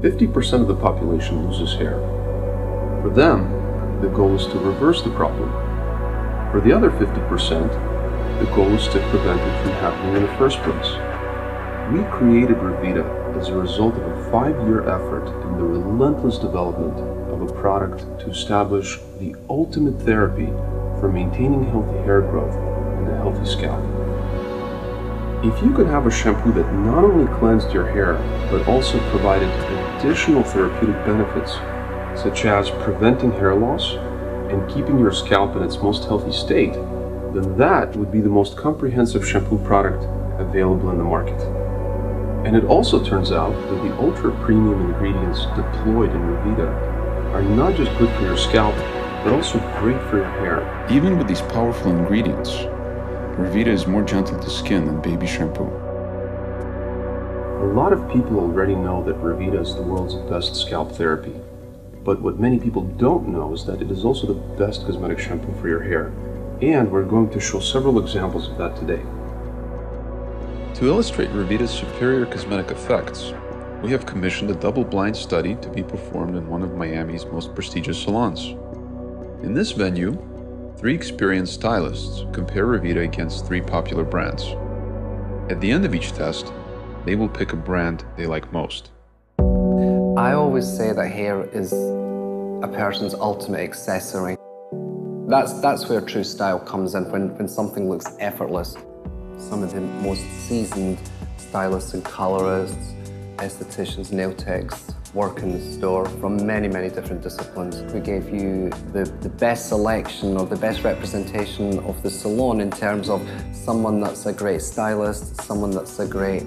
50% of the population loses hair. For them, the goal is to reverse the problem. For the other 50%, the goal is to prevent it from happening in the first place. We created Revita as a result of a 5-year effort in the relentless development of a product to establish the ultimate therapy for maintaining healthy hair growth and a healthy scalp. If you could have a shampoo that not only cleansed your hair, but also provided additional therapeutic benefits, such as preventing hair loss and keeping your scalp in its most healthy state, then that would be the most comprehensive shampoo product available in the market. And it also turns out that the ultra-premium ingredients deployed in Revita are not just good for your scalp, but also great for your hair. Even with these powerful ingredients, Revita is more gentle to skin than baby shampoo. A lot of people already know that Revita is the world's best scalp therapy. But what many people don't know is that it is also the best cosmetic shampoo for your hair. And we're going to show several examples of that today. To illustrate Revita's superior cosmetic effects, we have commissioned a double-blind study to be performed in one of Miami's most prestigious salons. In this venue, 3 experienced stylists compare Revita against 3 popular brands. At the end of each test, they will pick a brand they like most. I always say that hair is a person's ultimate accessory. That's where true style comes in, when something looks effortless. Some of the most seasoned stylists and colorists, estheticians, nail techs, work in the store from many, many different disciplines. We gave you the best selection or the best representation of the salon in terms of someone that's a great stylist, someone that's a great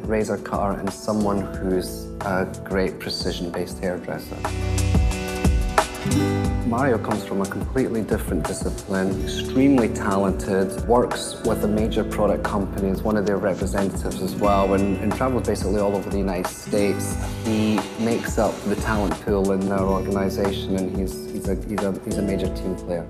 razor cutter, and someone who's a great precision-based hairdresser. Mario comes from a completely different discipline, extremely talented, works with a major product company as one of their representatives as well, and travels basically all over the United States. He makes up the talent pool in their organization, and he's a major team player.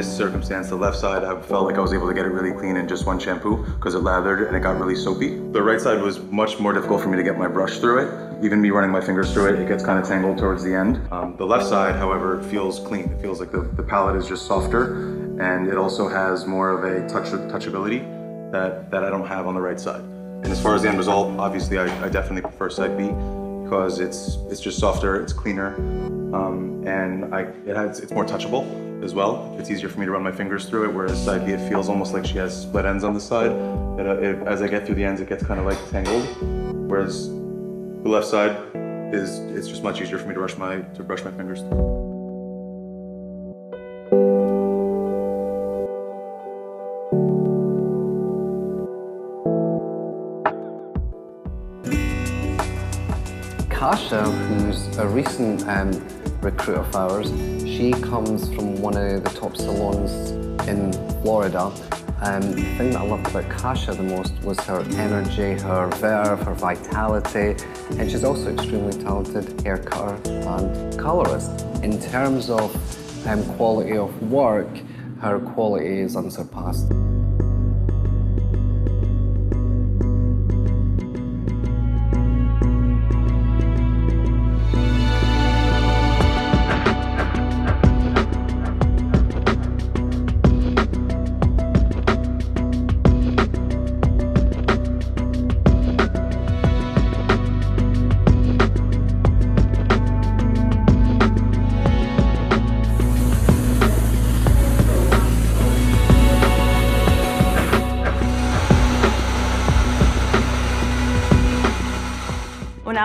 Circumstance, the left side, I felt like I was able to get it really clean in just one shampoo because it lathered and it got really soapy. The right side was much more difficult for me to get my brush through it. Even me running my fingers through it, it gets kind of tangled towards the end. The left side, however, feels clean. It feels like the palette is just softer, and it also has more of a touchability that I don't have on the right side. And as far as the end result, obviously I definitely prefer side B because it's just softer, it's cleaner, and it's more touchable as well. It's easier for me to run my fingers through it, whereas side B, it feels almost like she has split ends on the side. As I get through the ends, it gets kind of like tangled, whereas the left side it's just much easier for me to brush my fingers through. Kasha, who's a recent recruit of ours, she comes from one of the top salons in Florida. The thing that I loved about Kasha the most was her energy, her verve, her vitality, and she's also extremely talented hair cutter and colorist. In terms of quality of work, her quality is unsurpassed.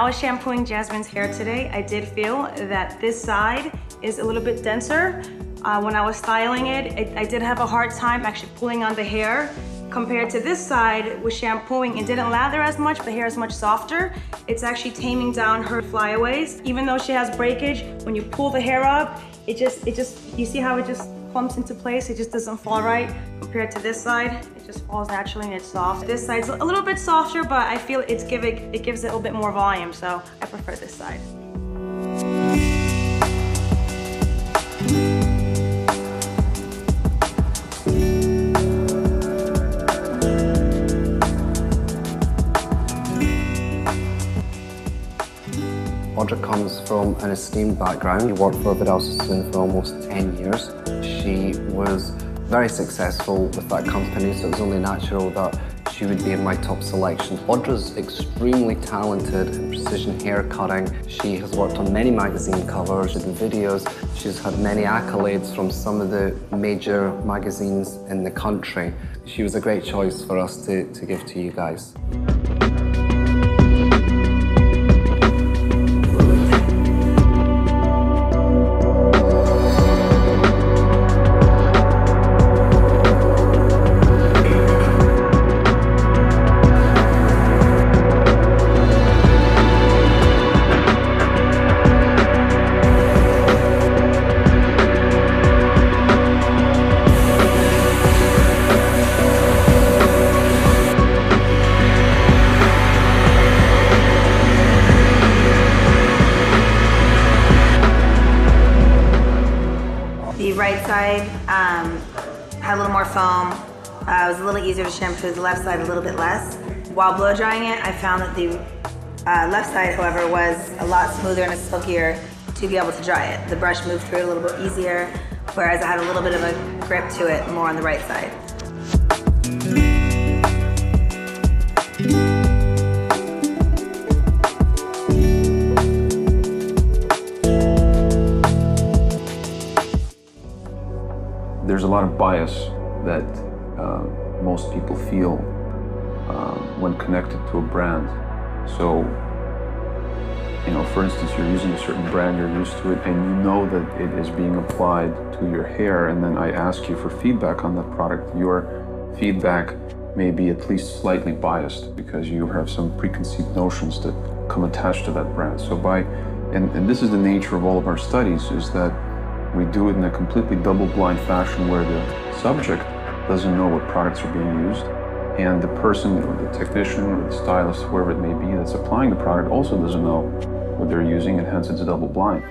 I was shampooing Jasmine's hair today, I did feel that this side is a little bit denser. When I was styling it, I did have a hard time actually pulling on the hair. Compared to this side, with shampooing, it didn't lather as much, the hair is much softer. It's actually taming down her flyaways. Even though she has breakage, when you pull the hair up, it just, you see how it just clumps into place? It just doesn't fall right. Compared to this side, it just falls naturally and it's soft. This side's a little bit softer, but I feel it gives it a little bit more volume, so I prefer this side. Audra comes from an esteemed background. She worked for Vidal-Sassoon for almost 10 years. She was very successful with that company, so it was only natural that she would be in my top selection. Audra's extremely talented in precision hair cutting. She has worked on many magazine covers and videos. She's had many accolades from some of the major magazines in the country. She was a great choice for us to give to you guys. The right side had a little more foam. It was a little easier to shampoo. The left side a little bit less. While blow drying it, I found that the left side, however, was a lot smoother and silkier to be able to dry it. The brush moved through it a little bit easier, whereas I had a little bit of a grip to it more on the right side. There's a lot of bias that most people feel when connected to a brand. So, you know, for instance, you're using a certain brand, you're used to it, and you know that it is being applied to your hair, and then I ask you for feedback on that product. Your feedback may be at least slightly biased because you have some preconceived notions that come attached to that brand. So and this is the nature of all of our studies, is that we do it in a completely double-blind fashion where the subject doesn't know what products are being used, and the person, or the technician, or the stylist, whoever it may be that's applying the product also doesn't know what they're using, and hence it's double-blind.